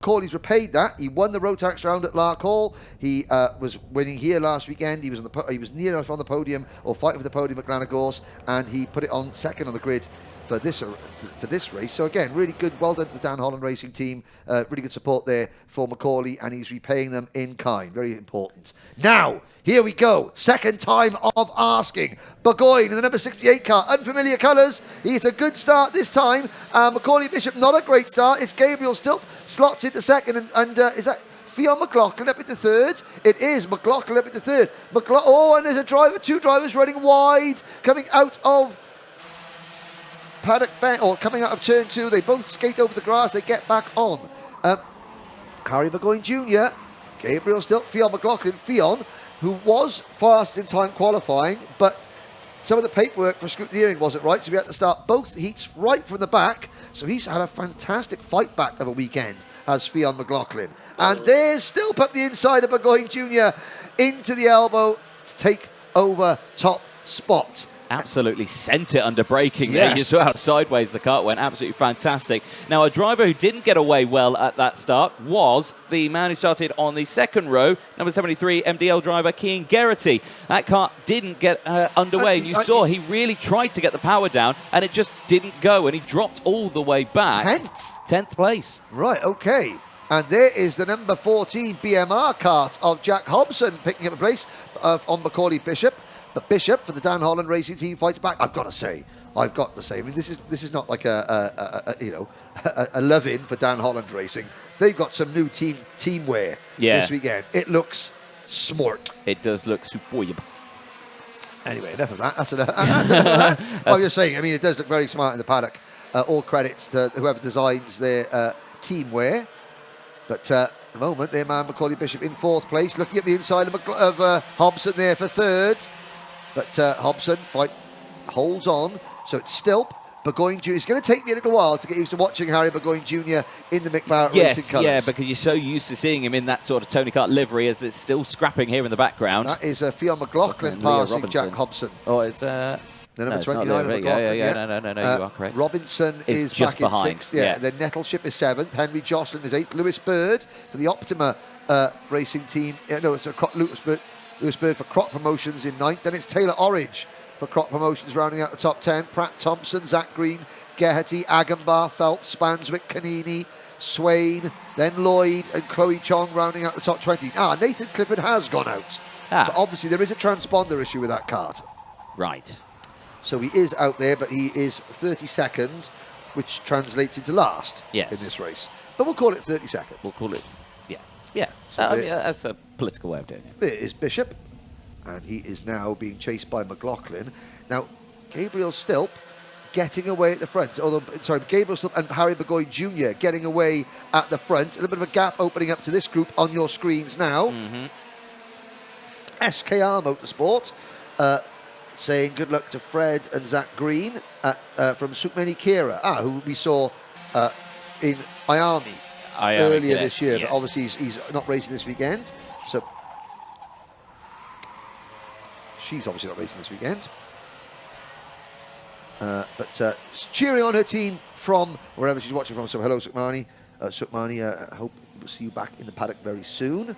McCauley's repaid that. He won the Rotax round at Lark Hall. He was winning here last weekend. He was he was near enough on the podium, or fighting for the podium at Glenagorse, and he put it on second on the grid for this race. So again, really good. Well done to the Dan Holland Racing team. Really good support there for McCauley, and he's repaying them in kind. Very important. Now, here we go. Second time of asking. Burgoyne in the number 68 car. Unfamiliar colours. He's a good start this time. McCauley Bishop, not a great start. It's Gabriel Stilp slots into second, and is that Fionn McLaughlin up into third? It is McLaughlin up into third. And there's a driver, two drivers running wide, coming out of paddock bend, or coming out of turn two. They both skate over the grass. They get back on. Harry Burgoyne Jr., Gabriel Stilp, Fionn McLaughlin. Fionn, who was fast in time qualifying, but some of the paperwork for scrutineering wasn't right, so we had to start both heats right from the back. So he's had a fantastic fight back of a weekend as Fionn McLaughlin. And there's Stilp up the inside of Burgoyne Jr. into the elbow to take over top spot. Absolutely sent it under braking there. You saw how sideways the kart went. Absolutely fantastic. Now, a driver who didn't get away well at that start was the man who started on the second row, number 73 MDL driver, Cian Geraghty. That kart didn't get underway. And you saw he really tried to get the power down, and it just didn't go, and he dropped all the way back. 10th place. Right, okay. And there is the number 14 BMR kart of Jack Hobson picking up a place on McCauley Bishop. But Bishop for the Dan Holland Racing team fights back. I've got to say. I mean, this is not like a love-in for Dan Holland Racing. They've got some new team wear this weekend. It looks smart. It does look superb. Anyway, enough of that. That's enough of that. I'm just saying. I mean, it does look very smart in the paddock. All credits to whoever designs their team wear. But at the moment, their man McCauley Bishop in fourth place, looking at the inside of Hobson there for third. But Hobson holds on, so it's Stilp, Burgoyne Jr. It's going to take me a little while to get used to watching Harry Burgoyne Jr. in the McBarrett Racing colours. Yeah, because you're so used to seeing him in that sort of Tony Kart livery as it's still scrapping here in the background. That is Fionn McLaughlin passing Jack Hobson. Oh, it's... The number 29 of McLaughlin. No, you are correct. Robinson is just back behind. in sixth. Then Nettleship is seventh. Henry Jocelyn is eighth. Lewis Bird for the Optima Racing team. It's Lewis Bird for Crop Promotions in ninth. Then it's Taylor Orridge for Crop Promotions rounding out the top 10. Pratt Thompson, Zach Green, Geraghty, Agambar, Phelps, Spanswick, Canini, Swain, then Lloyd and Chloe Chong rounding out the top 20. Nathan Clifford has gone out. But obviously there is a transponder issue with that kart. Right. So he is out there, but he is 32nd, which translates into last in this race. But we'll call it 32nd. We'll call it, yeah. So that's a political way of doing it. There is Bishop, and he is now being chased by McLaughlin. Now, Gabriel Stilp getting away at the front. Gabriel Stilp and Harry Burgoyne Jr. getting away at the front. A little bit of a gap opening up to this group on your screens now. SKR Motorsport saying good luck to Fred and Zach Green from Sukmeni Kira, who we saw in Miami earlier this year, but obviously he's not racing this weekend. So she's obviously not racing this weekend. But cheering on her team from wherever she's watching from. So hello, Sukmani. I hope we'll see you back in the paddock very soon.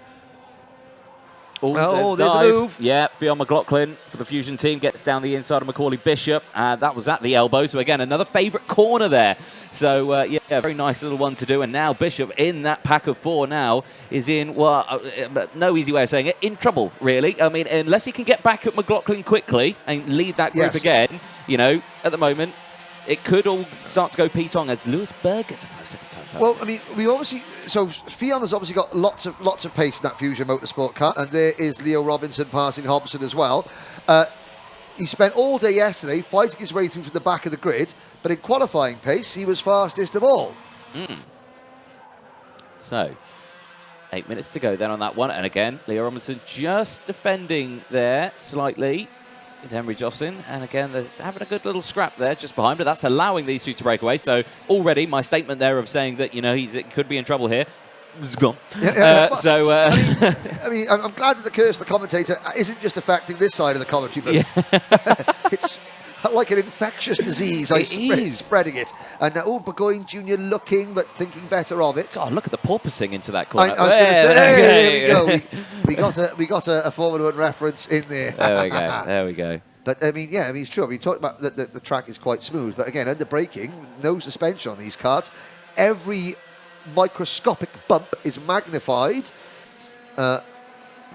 There's a move. Yeah, Fionn McLaughlin for the Fusion team gets down the inside of McCauley Bishop. That was at the elbow. So, again, another favourite corner there. So, very nice little one to do. And now Bishop in that pack of four now is in, no easy way of saying it, in trouble, really. I mean, unless he can get back at McLaughlin quickly and lead that group again, at the moment, it could all start to go P-Tong as Lewis Berg gets a 5-second time. Well, I mean, Fionn has obviously got lots of pace in that Fusion Motorsport car, and there is Leo Robinson passing Hobson as well. He spent all day yesterday fighting his way through from the back of the grid, but in qualifying pace, he was fastest of all. So, 8 minutes to go then on that one, and again, Leo Robinson just defending there slightly with Henry Jocelyn, and again, they're having a good little scrap there just behind, but that's allowing these two to break away. So already my statement there of saying that, it could be in trouble here was gone. I mean, I'm glad that the curse of the commentator isn't just affecting this side of the commentary booth. It's like an infectious disease. Spreading it. And Burgoyne Jr. looking, but thinking better of it. God, look at the porpoising into that corner. I was going to say, here we go. we got a Formula 1 reference in there. There we go. There we go. But, I mean, it's true. We talked about the track is quite smooth. But, again, under braking, no suspension on these karts. Every microscopic bump is magnified,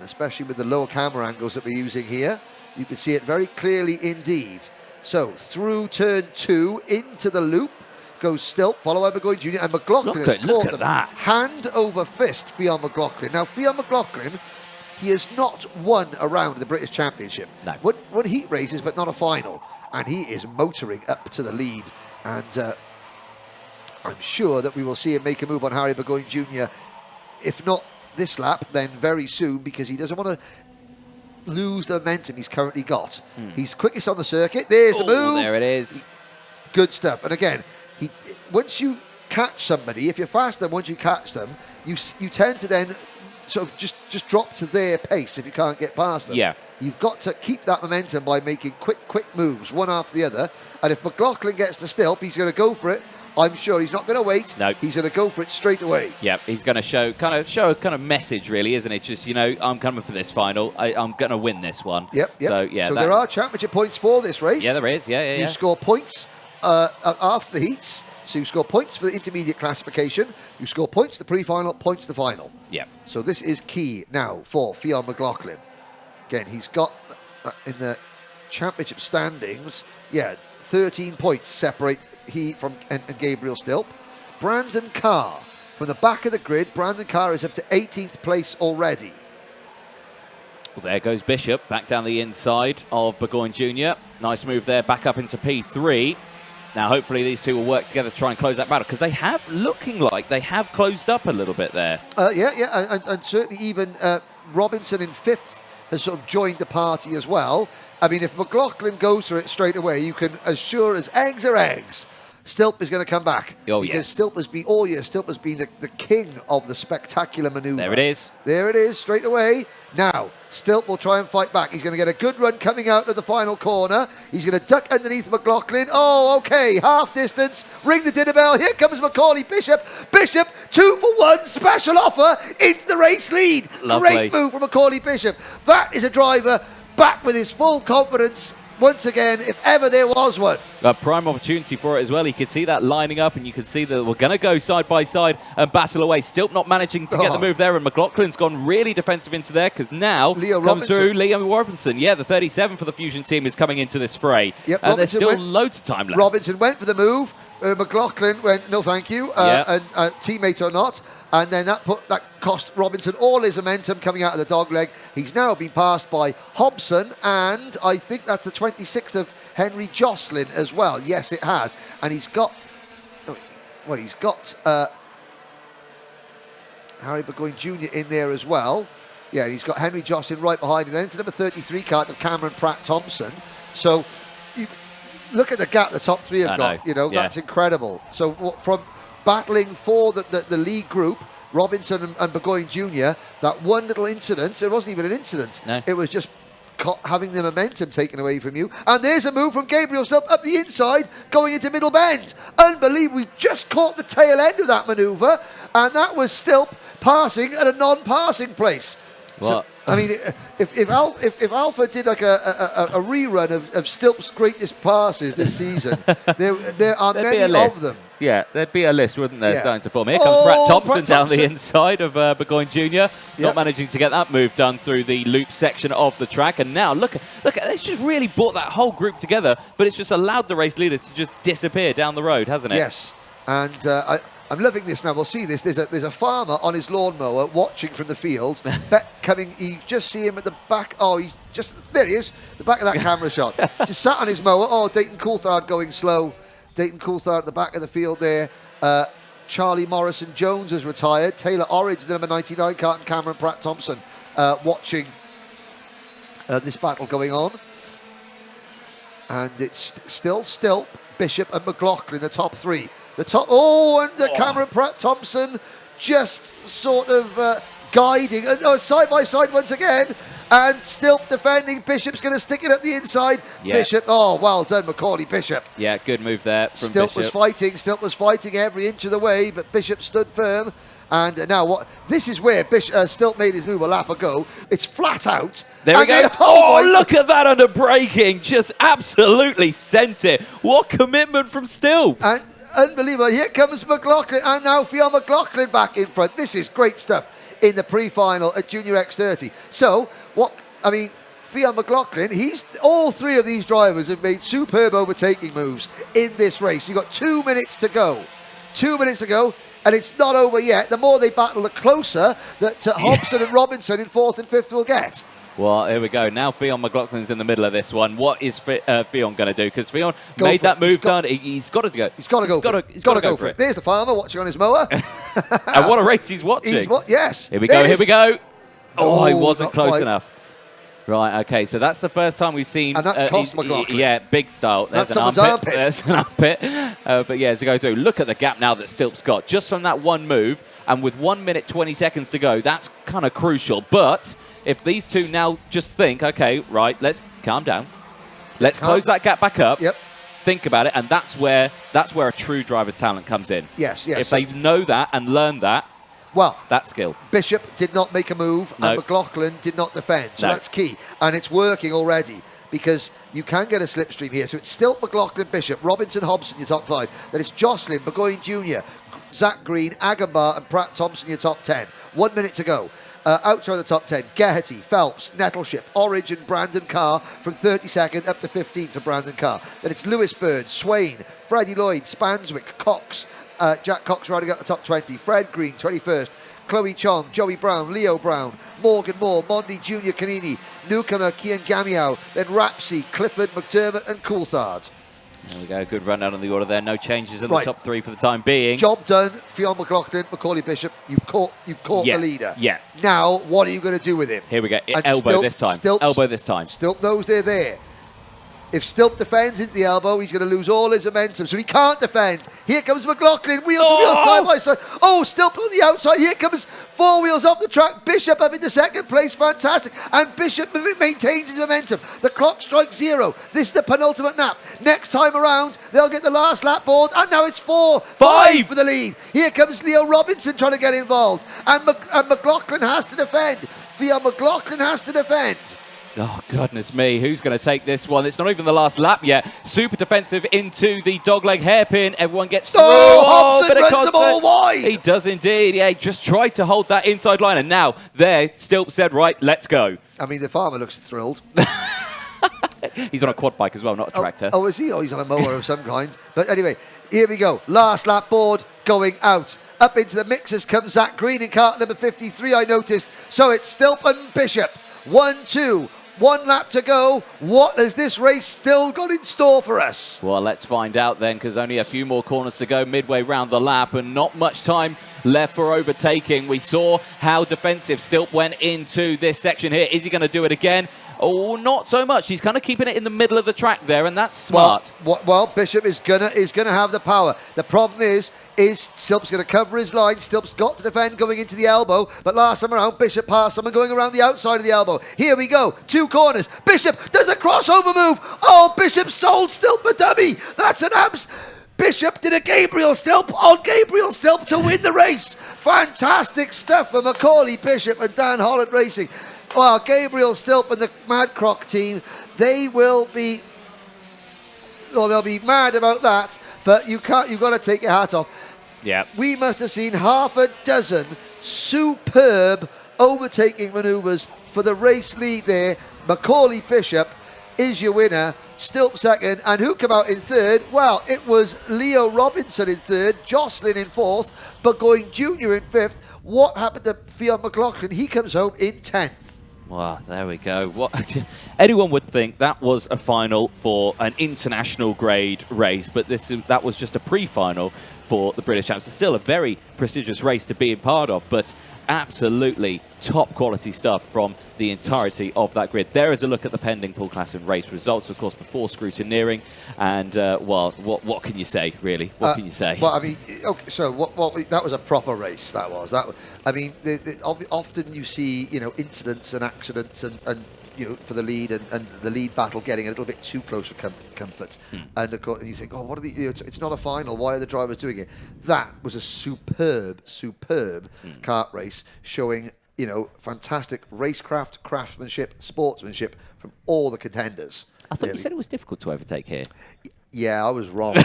especially with the lower camera angles that we're using here. You can see it very clearly indeed. So, through turn 2, into the loop, goes Stilp, followed by McGoy Jr. And McLaughlin has caught them hand over fist, Fionn McLaughlin. Now, Fionn McLaughlin, he has not won a round of the British Championship. No. Won heat races, but not a final. And he is motoring up to the lead. And I'm sure that we will see him make a move on Harry Burgoyne Jr. If not this lap, then very soon, because he doesn't want to lose the momentum he's currently got. He's quickest on the circuit. There's the move. There it is. Good stuff. And again, once you catch somebody, if you're faster, once you catch them, you tend to then sort of just drop to their pace if you can't get past them. Yeah. You've got to keep that momentum by making quick moves, one after the other. And if McLaughlin gets the Stilp, he's going to go for it. I'm sure he's not going to wait. No. He's going to go for it straight away. Yeah, he's going to show a kind of message, really, isn't it? Just, I'm coming for this final. I'm going to win this one. Yep. So, yeah. So there are championship points for this race. Yeah, there is. Yeah. You score points after the heats. So you score points for the intermediate classification. You score points to the pre-final, points to the final. Yeah. So this is key now for Fionn McLaughlin. Again, he's got in the championship standings, 13 points separate he from and Gabriel Stilp. Brandon Carr, from the back of the grid, Brandon Carr is up to 18th place already. Well, there goes Bishop back down the inside of Burgoyne Jr. Nice move there, back up into P3. Now, hopefully, these two will work together to try and close that battle, because they have closed up a little bit there. And certainly even Robinson in 5th has sort of joined the party as well. I mean, if McLaughlin goes for it straight away, you can assure as eggs are eggs, Stilp is going to come back. Oh, because yes. Stilp has been, all year, Stilp has been the king of the spectacular manoeuvre. There it is. There it is, straight away. Now, Stilp will try and fight back. He's going to get a good run coming out of the final corner. He's going to duck underneath McLaughlin. Oh, okay, half distance. Ring the dinner bell. Here comes Macaulay Bishop. Bishop, 2 for 1, special offer into the race lead. Lovely. Great move from Macaulay Bishop. That is a driver back with his full confidence once again, if ever there was one. A prime opportunity for it as well. You could see that lining up, and you could see that we're going to go side by side and battle away. Still not managing to get the move there, and McLaughlin's gone really defensive into there, because now comes through Liam Robinson. Yeah, the 37 for the Fusion team is coming into this fray. Yep, and there's still loads of time left. Robinson went for the move. McLaughlin went, no thank you, and teammate or not. And then that cost Robinson all his momentum coming out of the dogleg. He's now been passed by Hobson, and I think that's the 26th of Henry Jocelyn as well. Yes, it has. And he's got Harry Burgoyne Jr. in there as well. Yeah, and he's got Henry Jocelyn right behind him. Then it's the number 33 kart of Cameron Pratt-Thompson. So you look at the gap the top three have got. That's incredible. So from battling for the lead group, Robinson and Burgoyne Jr., that one little incident, it wasn't even an incident. No. It was just having the momentum taken away from you. And there's a move from Gabriel Stilp up the inside, going into middle bend. Unbelievable. We just caught the tail end of that manoeuvre, and that was Stilp passing at a non-passing place. What? So, I mean, if Alpha did like a rerun of Stilp's greatest passes this season, there are many of them. Yeah, there'd be a list, wouldn't there, starting to form. Here comes Brett Thompson down the inside of Burgoyne Jr., not managing to get that move done through the loop section of the track. And now, look at it's just really brought that whole group together, but it's just allowed the race leaders to just disappear down the road, hasn't it? Yes, and I'm loving this now. We'll see this. There's a farmer on his lawnmower watching from the field. You just see him at the back. Oh, there he is, the back of that camera shot. Just sat on his mower. Oh, Dayton Coulthard going slow. Dayton Coulthard at the back of the field there. Charlie Morrison-Jones has retired. Taylor Orridge, the number 99 kart, and Cameron Pratt-Thompson watching this battle going on. And it's still Stilp, Bishop and McLaughlin, the top three. Cameron Pratt-Thompson just sort of guiding. Side by side once again. And still defending. Bishop's going to stick it up the inside. Yeah. Bishop, oh, well done, Macaulay Bishop. Yeah, good move there from Stilt Bishop. was fighting every inch of the way, but Bishop stood firm. And now what? This is where Stilt made his move a lap ago. It's flat out. There we go. Oh, look at that under braking. Just absolutely sent it. What commitment from Stilt. And unbelievable. Here comes McLaughlin. And now Fionn McLaughlin back in front. This is great stuff in the pre-final at Junior X30. So, Fionn McLaughlin, all three of these drivers have made superb overtaking moves in this race. You've got 2 minutes to go. 2 minutes to go. And it's not over yet. The more they battle, the closer that Hobson and Robinson in 4th and 5th will get. Well, here we go. Now Fionn McLaughlin's in the middle of this one. What is Fionn going to do? Because Fionn made that move down. He's got to go. He's got to go for it. There's the farmer watching on his mower. And what a race he's watching. Yes. Here we go. Here we go. Oh, he wasn't close quite enough. Right, okay, so that's the first time we've seen... And that's cost McLaughlin. Yeah, big style. That's someone's armpit. There's an armpit. But yeah, as we go through, look at the gap now that Stilp's got. Just from that one move, and with 1 minute, 20 seconds to go, that's kind of crucial. But if these two now just think, okay, right, let's calm down. Let's close that gap back up. Yep. Think about it, and that's where a true driver's talent comes in. Yes. If they know that and learn that, well, that's skill. Bishop did not make a move, and McLaughlin did not defend. So that's key. And it's working already because you can get a slipstream here. So it's still McLaughlin, Bishop, Robinson, Hobson, your top 5. Then it's Jocelyn, Burgoyne Jr., Zach Green, Agambar, and Pratt Thompson, your top 10. 1 minute to go. Outside the top 10, Geraghty, Phelps, Nettleship, Origin, Brandon Carr from 32nd up to 15th for Brandon Carr. Then it's Lewis Bird, Swain, Freddie Lloyd, Spanswick, Cox, Jack Cox riding out the top 20, Fred Green 21st, Chloe Chong, Joey Brown, Leo Brown, Morgan Moore, Mondi Jr. Canini, Newcomer, Kian Gamiao, then Rapsy, Clifford, McDermott and Coulthard. There we go, good rundown on the order there. No changes in the top 3 for the time being. Job done, Fionn McLaughlin, Macaulay Bishop, you've caught the leader. Yeah. Now, what are you going to do with him? Here we go, elbow this time. Stilt knows they're there. If Stilt defends into the elbow, he's going to lose all his momentum, so he can't defend. Here comes McLaughlin, wheel to wheel, side by side. Oh, Stilt on the outside. Here comes 4 wheels off the track. Bishop up into 2nd place, fantastic. And Bishop maintains his momentum. The clock strikes 0. This is the penultimate lap. Next time around, they'll get the last lap board, and now it's 5 for the lead. Here comes Leo Robinson trying to get involved, and McLaughlin has to defend. Fionn McLaughlin has to defend. Oh, goodness me. Who's going to take this one? It's not even the last lap yet. Super defensive into the dogleg hairpin. Everyone gets through. Hobson runs them all wide. He does indeed. Yeah, he just tried to hold that inside line. And now there, Stilp said, right, let's go. I mean, the farmer looks thrilled. He's on a quad bike as well, not a tractor. Oh, is he? Oh, he's on a mower of some kind. But anyway, here we go. Last lap board going out. Up into the mixers comes Zach Green in cart number 53, I noticed. So it's Stilp and Bishop. 1-2. 1 lap to go. What has this race still got in store for us? Well, let's find out then, because only a few more corners to go midway round the lap and not much time left for overtaking. We saw how defensive Stilp went into this section here. Is he going to do it again? Oh, not so much. He's kind of keeping it in the middle of the track there, and that's smart. Well, Bishop is gonna have the power. The problem is Stilp's going to cover his line. Stilp's got to defend going into the elbow, but last time around, Bishop passed someone going around the outside of the elbow. Here we go. 2 corners. Bishop does a crossover move. Oh, Bishop sold Stilp a dummy. That's an abs. Bishop did a Gabriel Stilp on Gabriel Stilp to win the race. Fantastic stuff for Macaulay Bishop and Dan Holland Racing. Well, Gabriel Stilp and the Mad Croc team, they'll be mad about that, but you've got to take your hat off. Yeah. We must have seen half a dozen superb overtaking manoeuvres for the race lead there. Macaulay Bishop is your winner. Stilp second, and who came out in third? Well, it was Leo Robinson in third, Jocelyn in fourth, Burgoyne Jr. in fifth. What happened to Fionn McLaughlin? He comes home in 10th. Well, there we go. Anyone would think that was a final for an international grade race, but that was just a pre-final for the British Champs. It's still a very prestigious race to be a part of, but absolutely top quality stuff from the entirety of that grid. There is a look at the pending Paul Classen race results, of course, before scrutineering. And, well, what can you say, really? What can you say? Well, I mean, okay, so that was a proper race, that was. I mean, often you see, incidents and accidents and for the lead and the lead battle getting a little bit too close for comfort. And of course, you think, oh, what are the? It's not a final. Why are the drivers doing it? That was a superb kart race showing fantastic racecraft, craftsmanship, sportsmanship from all the contenders. I thought you said it was difficult to overtake here. Yeah, I was wrong.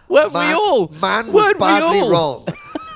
Weren't we all? Man was badly wrong.